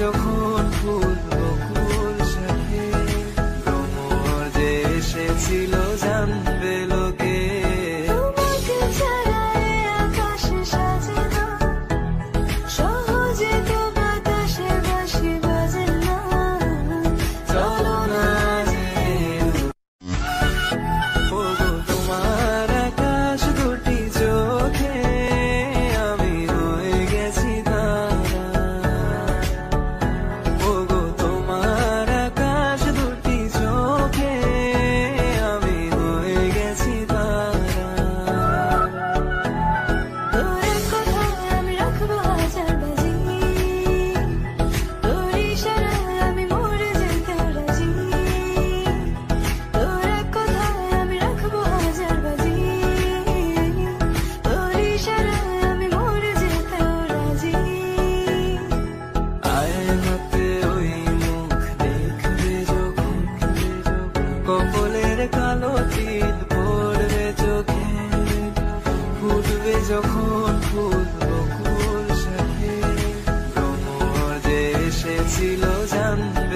যখন ফুল বকুল সাথে ভ্রমর যে এসেছিল জানবে লোকে। তোমাকে ছাড়া এ আকাশ সাজে না, সহজে তো বাতাসে বাঁশি বাজে না। চলো না যে ওগো তোমার আকাশ দুটি চোখে আমি হয়ে গেছি তারা। ওগো তোমার আকাশ দুটি চোখে আমি হয়ে গেছি তারা। তোর কথায় আমি রাখবো হাজার বাজি, তোর ইশারায় আমি মরে যেতে রাজি। তোর কথায় আমি রাখবো হাজার বাজি, তোর ইশারায় আমি মরে যেতে রাজি। আয়নাতে ওই মুখ দেখবে যখন কপালের কালো তিল পড়বে চোখে। ফুটবে যখন ফুল বকুল সাথে ভ্রমর যে এসেছিল জানবে